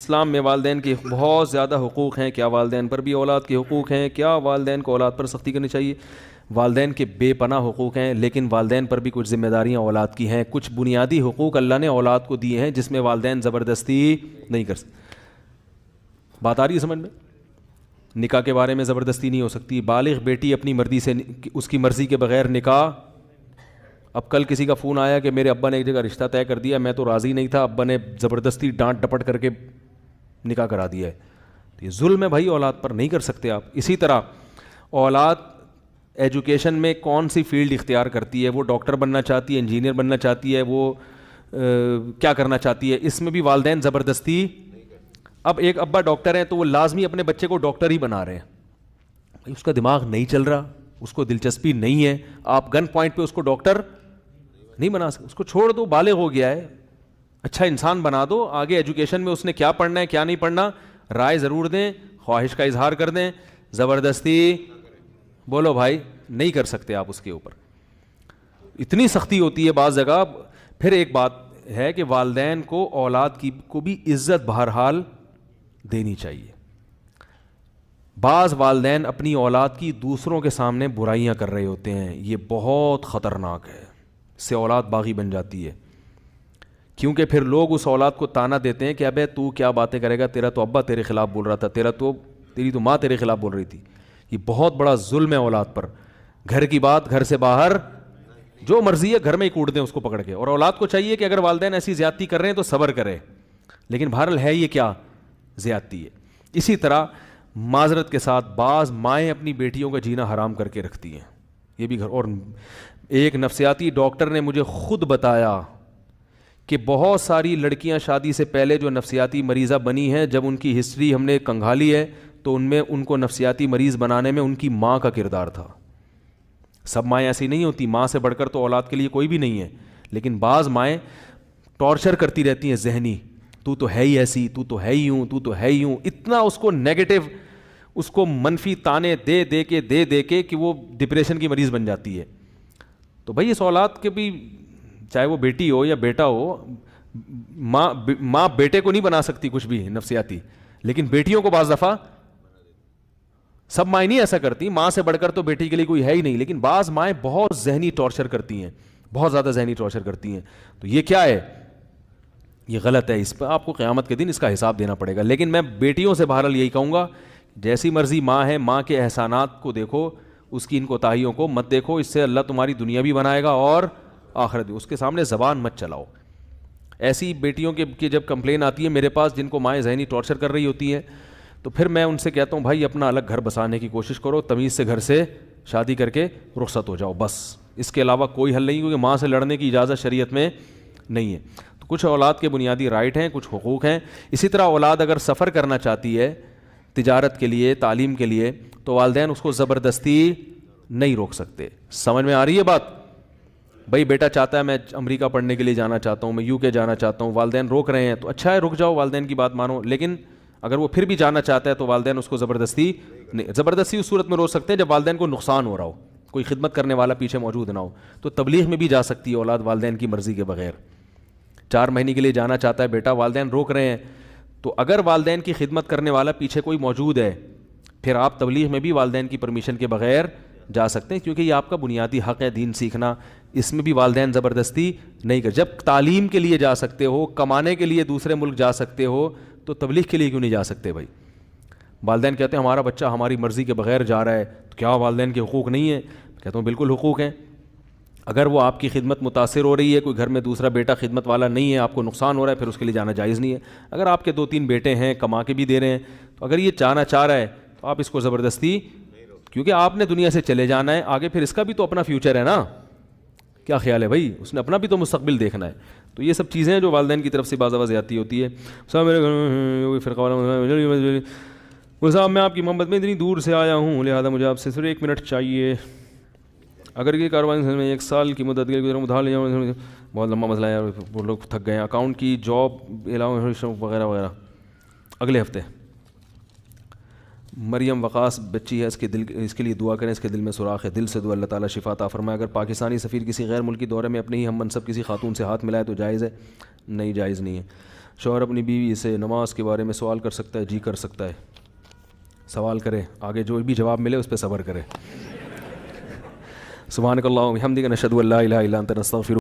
اسلام میں والدین کے بہت زیادہ حقوق ہیں. کیا والدین پر بھی اولاد کے حقوق ہیں؟ کیا والدین کو اولاد پر سختی کرنی چاہیے؟ والدین کے بے پناہ حقوق ہیں، لیکن والدین پر بھی کچھ ذمہ داریاں اولاد کی ہیں. کچھ بنیادی حقوق اللہ نے اولاد کو دیے ہیں جس میں والدین زبردستی نہیں کر سکتے. بات آ رہی ہے سمجھ میں؟ نکاح کے بارے میں زبردستی نہیں ہو سکتی. بالغ بیٹی اپنی مرضی سے، اس کی مرضی کے بغیر نکاح. اب کل کسی کا فون آیا کہ میرے ابا نے ایک جگہ رشتہ طے کر دیا، میں تو راضی نہیں تھا، ابا نے زبردستی ڈانٹ ڈپٹ کر کے نکاح کرا دیا ہے. تو یہ ظلم ہے بھائی، اولاد پر نہیں کر سکتے آپ. اسی طرح اولاد ایجوکیشن میں کون سی فیلڈ اختیار کرتی ہے، وہ ڈاکٹر بننا چاہتی ہے، انجینئر بننا چاہتی ہے، وہ کیا کرنا چاہتی ہے، اس میں بھی والدین زبردستی. اب ایک ابا ڈاکٹر ہیں تو وہ لازمی اپنے بچے کو ڈاکٹر ہی بنا رہے ہیں. بھائی اس کا دماغ نہیں چل رہا، اس کو دلچسپی نہیں ہے، آپ گن پوائنٹ پہ اس کو ڈاکٹر نہیں بنا سکتے. اس کو چھوڑ دو، بالغ ہو گیا ہے، اچھا انسان بنا دو. آگے ایجوکیشن میں اس نے کیا پڑھنا ہے کیا نہیں پڑھنا رائے ضرور دیں، خواہش کا اظہار کر دیں. زبردستی بولو بھائی نہیں کر سکتے آپ اس کے اوپر. اتنی سختی ہوتی ہے بعض جگہ. پھر ایک بات ہے کہ والدین کو اولاد کی کو بھی عزت بہرحال دینی چاہیے. بعض والدین اپنی اولاد کی دوسروں کے سامنے برائیاں کر رہے ہوتے ہیں، یہ بہت خطرناک ہے. اس سے اولاد باغی بن جاتی ہے، کیونکہ پھر لوگ اس اولاد کو تانا دیتے ہیں کہ ابے تو کیا باتیں کرے گا، تیرا تو ابا تیرے خلاف بول رہا تھا، تیری تو ماں تیرے خلاف بول رہی تھی. یہ بہت بڑا ظلم ہے اولاد پر. گھر کی بات گھر سے باہر، جو مرضی ہے گھر میں ہی کوٹ دیں اس کو پکڑ کے. اور اولاد کو چاہیے کہ اگر والدین ایسی زیادتی کر رہے ہیں تو صبر کرے، لیکن بہرحال ہے یہ کیا زیادتی ہے. اسی طرح معذرت کے ساتھ بعض مائیں اپنی بیٹیوں کا جینا حرام کر کے رکھتی ہیں، یہ بھی گھر. اور ایک نفسیاتی ڈاکٹر نے مجھے خود بتایا کہ بہت ساری لڑکیاں شادی سے پہلے جو نفسیاتی مریضہ بنی ہیں، جب ان کی ہسٹری ہم نے کنگھالی ہے تو ان میں ان کو نفسیاتی مریض بنانے میں ان کی ماں کا کردار تھا. سب مائیں ایسی نہیں ہوتی، ماں سے بڑھ کر تو اولاد کے لیے کوئی بھی نہیں ہے، لیکن بعض مائیں ٹارچر کرتی رہتی ہیں ذہنی. تو تو ہے ہی ایسی، تو تو ہے ہی یوں، تو تو ہے ہی یوں. اتنا اس کو نیگیٹو، اس کو منفی تانے دے دے کے کہ وہ ڈپریشن کی مریض بن جاتی ہے. تو بھائی اس اولاد کے بھی، چاہے وہ بیٹی ہو یا بیٹا ہو، ماں بیٹے کو نہیں بنا سکتی کچھ بھی نفسیاتی، لیکن بیٹیوں کو بعض دفعہ، سب مائیں نہیں ایسا کرتی، ماں سے بڑھ کر تو بیٹی کے لیے کوئی ہے ہی نہیں، لیکن بعض مائیں بہت ذہنی ٹارچر کرتی ہیں، بہت زیادہ ذہنی ٹارچر کرتی ہیں. تو یہ کیا ہے؟ یہ غلط ہے. اس پہ آپ کو قیامت کے دن اس کا حساب دینا پڑے گا. لیکن میں بیٹیوں سے بہرحال یہی کہوں گا، جیسی مرضی ماں ہے، ماں کے احسانات کو دیکھو، اس کی ان کوتاہیوں کو مت دیکھو. اس سے اللہ تمہاری دنیا بھی بنائے گا اور آخرت بھی. اس کے سامنے زبان مت چلاؤ. ایسی بیٹیوں کے جب کمپلین آتی ہے میرے پاس جن کو مائیں ذہنی ٹارچر کر رہی ہوتی ہیں، تو پھر میں ان سے کہتا ہوں بھائی اپنا الگ گھر بسانے کی کوشش کرو، تمیز سے گھر سے شادی کر کے رخصت ہو جاؤ، بس. اس کے علاوہ کوئی حل نہیں، کیونکہ ماں سے لڑنے کی اجازت شریعت میں نہیں ہے. تو کچھ اولاد کے بنیادی رائٹ ہیں، کچھ حقوق ہیں. اسی طرح اولاد اگر سفر کرنا چاہتی ہے تجارت کے لیے، تعلیم کے لیے، تو والدین اس کو زبردستی نہیں روک سکتے. سمجھ میں آ رہی ہے بات؟ بھائی بیٹا چاہتا ہے میں امریکہ پڑھنے کے لیے جانا چاہتا ہوں، میں UK جانا چاہتا ہوں، والدین روک رہے ہیں تو اچھا ہے، رک جاؤ، والدین کی بات مانو. لیکن اگر وہ پھر بھی جانا چاہتا ہے تو والدین اس کو زبردستی نہیں. زبردستی اس صورت میں روک سکتے ہیں جب والدین کو نقصان ہو رہا ہو، کوئی خدمت کرنے والا پیچھے موجود نہ ہو. تو تبلیغ میں بھی جا سکتی ہے اولاد والدین کی مرضی کے بغیر. 4 مہینے کے لیے جانا چاہتا ہے بیٹا، والدین روک رہے ہیں، تو اگر والدین کی خدمت کرنے والا پیچھے کوئی موجود ہے، پھر آپ تبلیغ میں بھی والدین کی پرمیشن کے بغیر جا سکتے ہیں، کیونکہ یہ آپ کا بنیادی حق ہے دین سیکھنا. اس میں بھی والدین زبردستی نہیں کر. جب تعلیم کے لیے جا سکتے ہو، کمانے کے لیے دوسرے ملک جا سکتے ہو، تو تبلیغ کے لیے کیوں نہیں جا سکتے بھائی؟ والدین کہتے ہیں ہمارا بچہ ہماری مرضی کے بغیر جا رہا ہے، تو کیا والدین کے حقوق نہیں ہیں؟ کہتا ہوں بالکل حقوق ہیں. اگر وہ آپ کی خدمت متاثر ہو رہی ہے، کوئی گھر میں دوسرا بیٹا خدمت والا نہیں ہے، آپ کو نقصان ہو رہا ہے، پھر اس کے لیے جانا جائز نہیں ہے. اگر آپ کے 2-3 بیٹے ہیں، کما کے بھی دے رہے ہیں، تو اگر یہ جانا چاہ رہا ہے تو آپ اس کو زبردستی، کیونکہ آپ نے دنیا سے چلے جانا ہے، آگے پھر اس کا بھی تو اپنا فیوچر ہے نا. کیا خیال ہے بھائی؟ اس نے اپنا بھی تو مستقبل دیکھنا ہے. تو یہ سب چیزیں ہیں جو والدین کی طرف سے بعض اوقات زیادتی ہوتی ہے. میرے گھر فرقہ والا صاحب، میں آپ کی محبت میں اتنی دور سے آیا ہوں، لہٰذا مجھے آپ سے صرف 1 منٹ چاہیے. اگر یہ کاروبار میں 1 سال کی مدت کے لیے ادھار لے جاؤں، بہت لمبا مسئلہ ہے، وہ لوگ تھک گئے ہیں. اکاؤنٹ کی جاب علاوہ وغیرہ وغیرہ. اگلے ہفتے مریم وقاص بچی ہے، اس کے لیے دعا کریں، اس کے دل میں سوراخ ہے، دل سے دعا، اللہ تعالیٰ شفا عطا فرمائے. اگر پاکستانی سفیر کسی غیر ملکی دورے میں اپنے ہی ہم منصب کسی خاتون سے ہاتھ ملائے تو جائز ہے؟ نہیں، جائز نہیں ہے. شوہر اپنی بیوی سے نماز کے بارے میں سوال کر سکتا ہے؟ جی کر سکتا ہے، سوال کرے، آگے جو بھی جواب ملے اس پہ صبر کرے۔ سبحانک اللہم و بحمدک، نشہد ان لا الہ الا انت، نستغفرک۔